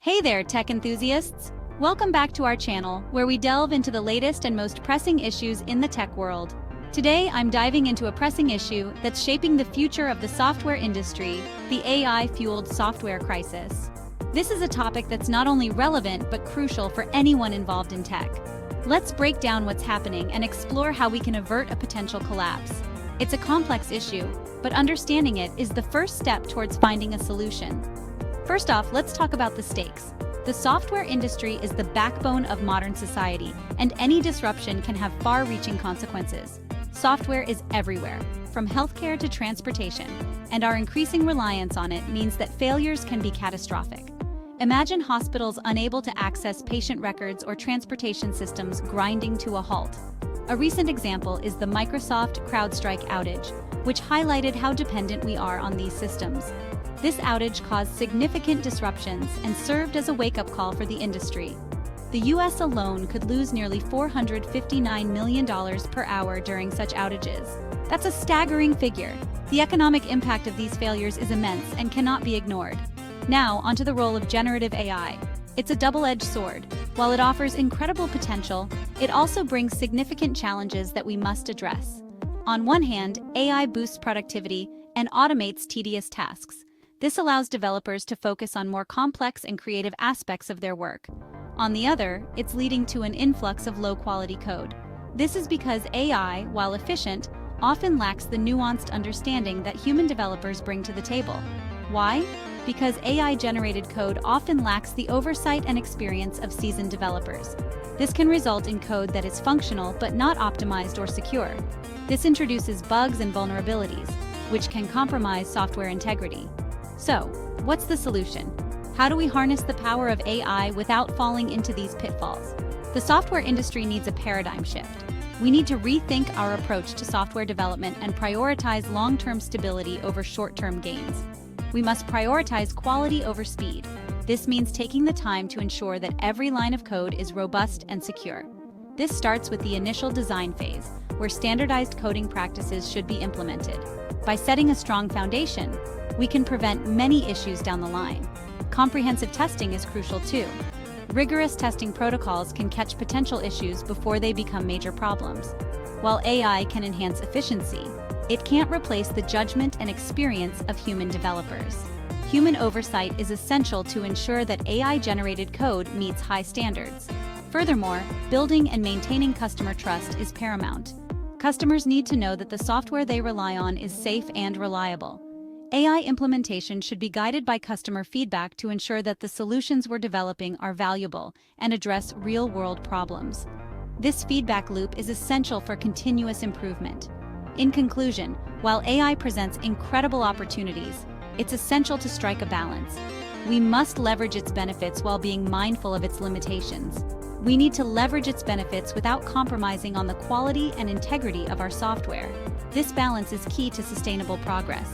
Hey there, tech enthusiasts! Welcome back to our channel, where we delve into the latest and most pressing issues in the tech world. Today, I'm diving into a pressing issue that's shaping the future of the software industry, the AI-fueled software crisis. This is a topic that's not only relevant but crucial for anyone involved in tech. Let's break down what's happening and explore how we can avert a potential collapse. It's a complex issue, but understanding it is the first step towards finding a solution. First off, let's talk about the stakes. The software industry is the backbone of modern society, and any disruption can have far-reaching consequences. Software is everywhere, from healthcare to transportation, and our increasing reliance on it means that failures can be catastrophic. Imagine hospitals unable to access patient records or transportation systems grinding to a halt. A recent example is the Microsoft CrowdStrike outage, which highlighted how dependent we are on these systems. This outage caused significant disruptions and served as a wake-up call for the industry. The US alone could lose nearly $459 million per hour during such outages. That's a staggering figure. The economic impact of these failures is immense and cannot be ignored. Now, onto the role of generative AI. It's a double-edged sword. While it offers incredible potential, it also brings significant challenges that we must address. On one hand, AI boosts productivity and automates tedious tasks. This allows developers to focus on more complex and creative aspects of their work. On the other, it's leading to an influx of low-quality code. This is because AI, while efficient, often lacks the nuanced understanding that human developers bring to the table. Why? Because AI-generated code often lacks the oversight and experience of seasoned developers. This can result in code that is functional but not optimized or secure. This introduces bugs and vulnerabilities, which can compromise software integrity. So, what's the solution? How do we harness the power of AI without falling into these pitfalls? The software industry needs a paradigm shift. We need to rethink our approach to software development and prioritize long-term stability over short-term gains. We must prioritize quality over speed. This means taking the time to ensure that every line of code is robust and secure. This starts with the initial design phase, where standardized coding practices should be implemented. By setting a strong foundation, we can prevent many issues down the line. Comprehensive testing is crucial too. Rigorous testing protocols can catch potential issues before they become major problems. While AI can enhance efficiency, it can't replace the judgment and experience of human developers. Human oversight is essential to ensure that AI-generated code meets high standards. Furthermore, building and maintaining customer trust is paramount. Customers need to know that the software they rely on is safe and reliable. AI implementation should be guided by customer feedback to ensure that the solutions we're developing are valuable and address real-world problems. This feedback loop is essential for continuous improvement. In conclusion, while AI presents incredible opportunities, it's essential to strike a balance. We must leverage its benefits while being mindful of its limitations. We need to leverage its benefits without compromising on the quality and integrity of our software. This balance is key to sustainable progress.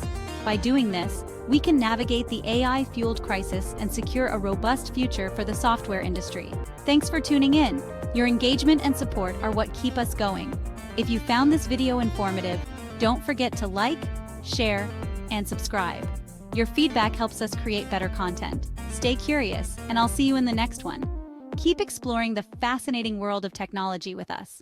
By doing this, we can navigate the AI-fueled crisis and secure a robust future for the software industry. Thanks for tuning in. Your engagement and support are what keep us going. If you found this video informative, don't forget to like, share, and subscribe. Your feedback helps us create better content. Stay curious, and I'll see you in the next one. Keep exploring the fascinating world of technology with us.